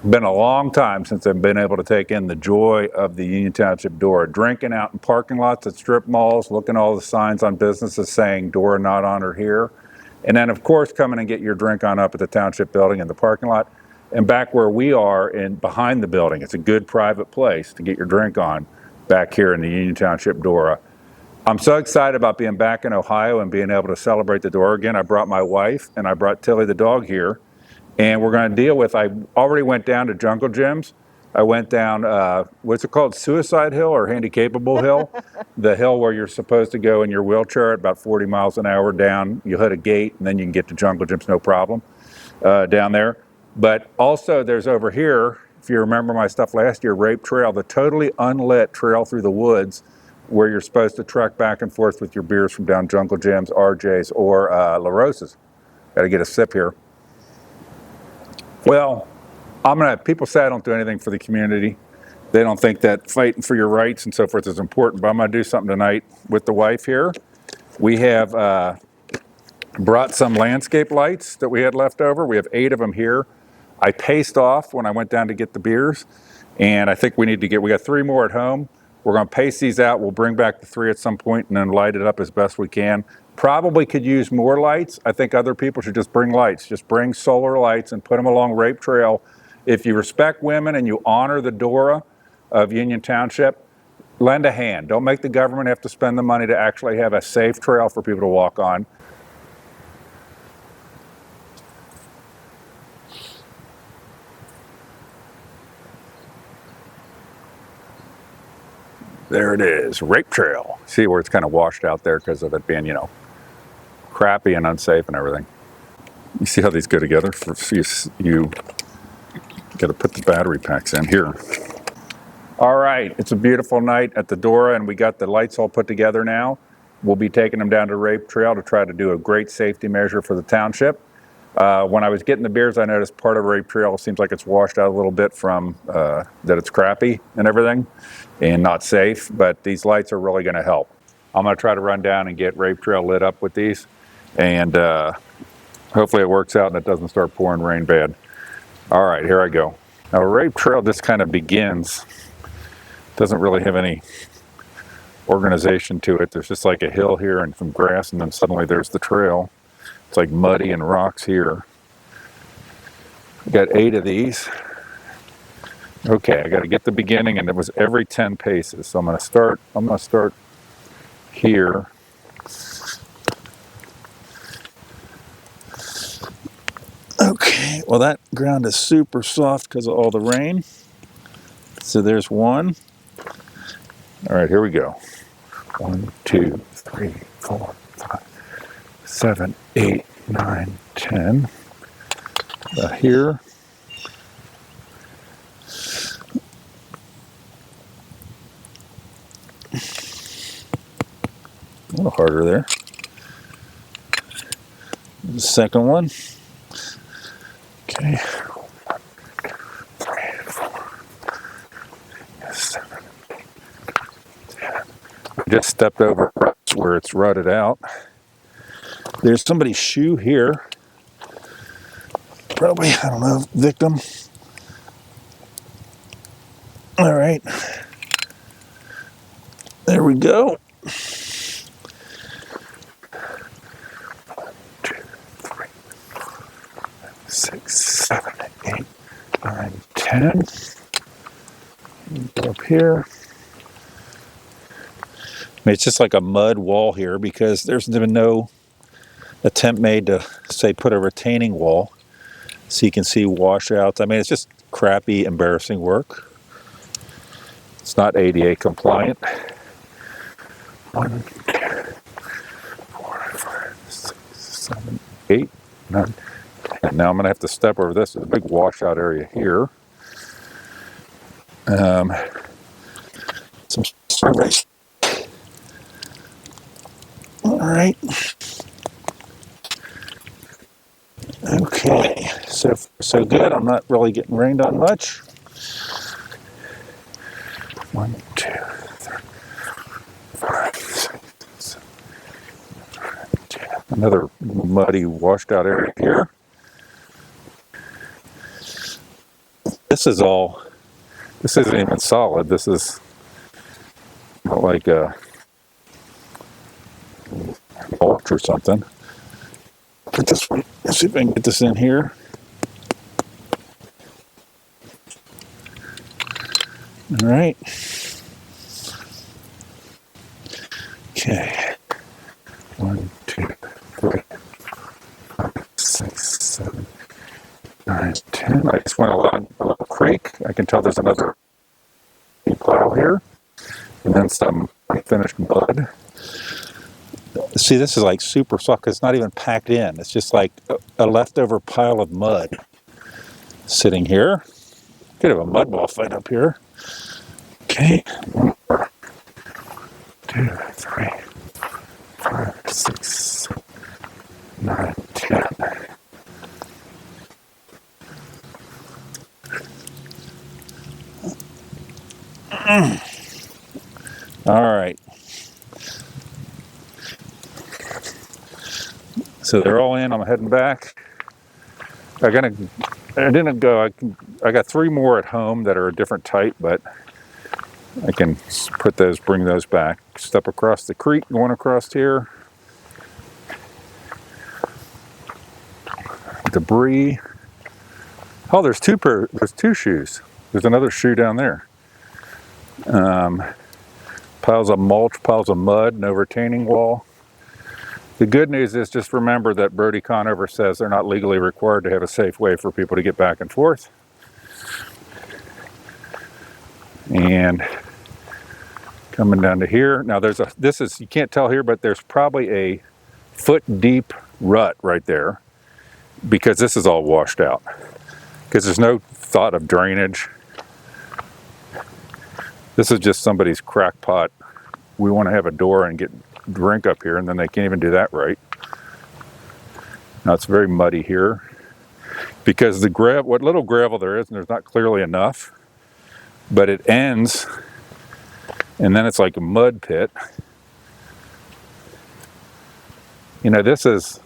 Been a long time since I've been able to take in the joy of the Union Township DORA. Drinking out in parking lots at strip malls, looking at all the signs on businesses saying DORA not on or here. And then, of course, coming and get your drink on up at the Township building in the parking lot. And back where we are behind the building, it's a good private place to get your drink on back here in the Union Township DORA. I'm so excited about being back in Ohio and being able to celebrate the DORA again. I brought my wife and I brought Tilly the dog here. And we're going to deal with, I already went down to Jungle Gyms. I went down, what's it called, Suicide Hill or Handicapable Hill? The hill where you're supposed to go in your wheelchair at about 40 miles an hour down. You hit a gate and then you can get to Jungle Gyms, no problem, down there. But also there's over here, if you remember my stuff last year, Rape Trail, the totally unlit trail through the woods where you're supposed to trek back and forth with your beers from down Jungle Gyms, RJ's, or La Rosa's. Got to get a sip here. Well, people say I don't do anything for the community. They don't think that fighting for your rights and so forth is important, but I'm going to do something tonight with the wife here. We have brought some landscape lights that we had left over. We have 8 of them here. I paced off when I went down to get the beers, and I think we got 3 more at home. We're going to pace these out. We'll bring back the 3 at some point and then light it up as best we can. Probably could use more lights. I think other people should just bring lights. Just bring solar lights and put them along Rape Trail. If you respect women and you honor the DORA of Union Township, lend a hand. Don't make the government have to spend the money to actually have a safe trail for people to walk on. There it is, Rape Trail. See where it's kind of washed out there because of it being, crappy and unsafe and everything. You see how these go together? You got to put the battery packs in here. All right, it's a beautiful night at the DORA and we got the lights all put together now. We'll be taking them down to Rape Trail to try to do a great safety measure for the township. When I was getting the beers, I noticed part of Rape Trail seems like it's washed out a little bit from that it's crappy and everything and not safe, but these lights are really going to help. I'm going to try to run down and get Rape Trail lit up with these, and hopefully it works out and it doesn't start pouring rain bad. All right, here I go. Now Rape Trail just kind of begins, doesn't really have any organization to it. There's just like a hill here and some grass, and then suddenly there's the trail. It's like muddy and rocks here. Got 8 of these. Okay, I got to get the beginning, and it was every 10 paces. So I'm going to start here. Okay, well that ground is super soft because of all the rain. So there's one. All right, here we go. 1, 2, 3, 4, 5, 7, 8, 9, 10. Here. A little harder there. The second one. Okay. 1, 2, 3, 4, 7, 8, 10. I just stepped over where it's rutted out. There's somebody's shoe here. Probably, I don't know, victim. All right. There we go. 1, 2, 3, 4, 5, 6, 7, 8, 9, 10. Go up here. I mean, it's just like a mud wall here because there's been no attempt made to, say, put a retaining wall so you can see washouts. I mean, it's just crappy, embarrassing work. It's not ADA compliant. 1, 2, 4, 5, 6, 7, 8, 9, 10. Now I'm going to have to step over this. There's a big washout area here. Some surveys. All right. Okay, so good. I'm not really getting rained on much. 1, 2, 3, 5, 6, 7, 8, 10. Another muddy, washed out area here. This isn't even solid. This is like a mulch or something. Put this one, let's see if I can get this in here. All right. Okay. 1, 2, 3, 5, 6, 7, 9, 10. I just went along a little creek. I can tell there's another pile here. And then some finished mud. See, this is like super soft. It's not even packed in. It's just like a leftover pile of mud sitting here. Could have a mud ball fight up here. Okay. 1, 2, 3, 5, 6, 7, 9, 10. All right. So they're all in. I'm heading back. I got 3 more at home that are a different type, but I can bring those back. Step across the creek, going across here. Debris. Oh, there's 2 shoes. There's another shoe down there. Piles of mulch, piles of mud, no retaining wall. The good news is just remember that Brody Conover says they're not legally required to have a safe way for people to get back and forth. And coming down to here. Now you can't tell here, but there's probably a foot deep rut right there because this is all washed out. Because there's no thought of drainage. This is just somebody's crackpot. We want to have a DORA and get drink up here, and then they can't even do that right. Now it's very muddy here because what little gravel there is, and there's not clearly enough, but it ends, and then it's like a mud pit. You know, this is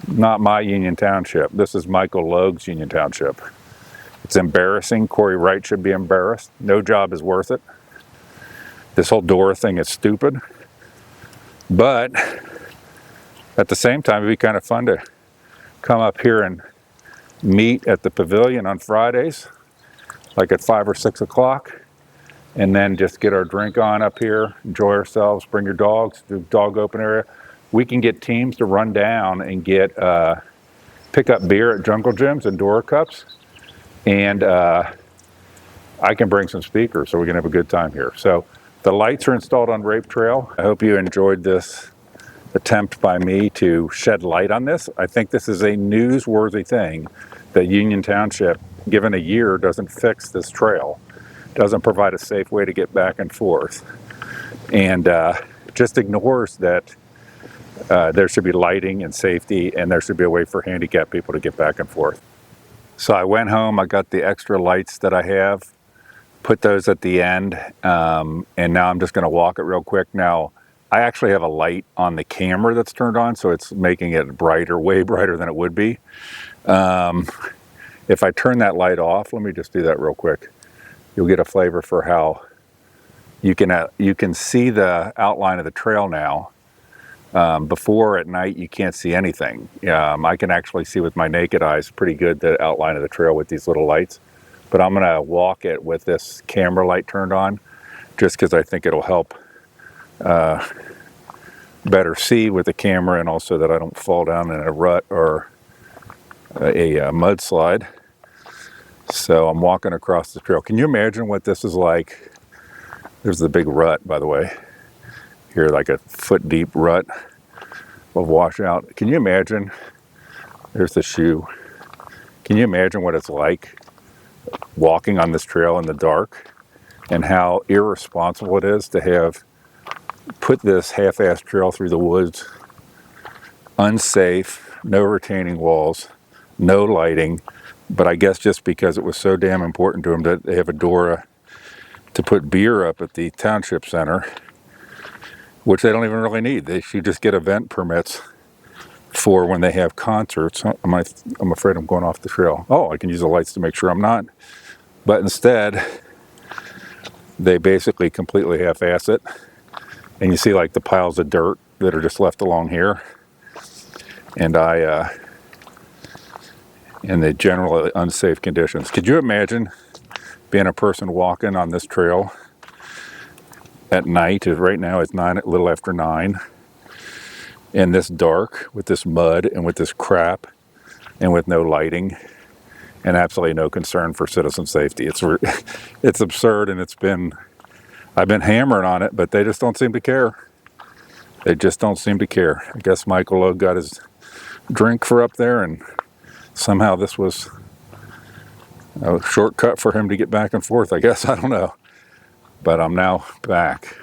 not my Union Township. This is Michael Logue's Union Township. It's embarrassing. Corey Wright should be embarrassed. No job is worth it. This whole DORA thing is stupid. But at the same time, it'd be kind of fun to come up here and meet at the pavilion on Fridays, like at 5 or 6 o'clock, and then just get our drink on up here, enjoy ourselves, bring your dogs, do dog open area. We can get teams to run down and pick up beer at Jungle Gyms and DORA cups, and I can bring some speakers so we can have a good time here. So the lights are installed on Rape Trail. I hope you enjoyed this attempt by me to shed light on this. I think this is a newsworthy thing that Union Township, given a year, doesn't fix this trail, doesn't provide a safe way to get back and forth, and just ignores that there should be lighting and safety, and there should be a way for handicapped people to get back and forth. So I went home, I got the extra lights that I have, put those at the end, and now I'm just going to walk it real quick. Now, I actually have a light on the camera that's turned on, so it's making it brighter, way brighter than it would be. If I turn that light off, let me just do that real quick. You'll get a flavor for how you can see the outline of the trail now. Before at night, you can't see anything. I can actually see with my naked eyes pretty good the outline of the trail with these little lights. But I'm going to walk it with this camera light turned on just because I think it'll help better see with the camera, and also that I don't fall down in a rut or a mudslide. So I'm walking across the trail. Can you imagine what this is like? There's the big rut, by the way. Here, like a foot deep rut of washout. Can you imagine? There's the shoe. Can you imagine what it's like walking on this trail in the dark, and how irresponsible it is to have put this half-assed trail through the woods, unsafe, no retaining walls, no lighting, but I guess just because it was so damn important to them that they have a DORA to put beer up at the township center, which they don't even really need. They should just get event permits for when they have concerts. I'm afraid I'm going off the trail. Oh, I can use the lights to make sure I'm not. But instead, they basically completely half-ass it. And you see like the piles of dirt that are just left along here. And in the generally unsafe conditions. Could you imagine being a person walking on this trail at night? Right now it's a little after 9. In this dark, with this mud and with this crap and with no lighting and absolutely no concern for citizen safety. It's absurd, and I've been hammering on it, but they just don't seem to care. They just don't seem to care. I guess Michael Logue got his drink for up there, and somehow this was a shortcut for him to get back and forth, I guess. I don't know. But I'm now back.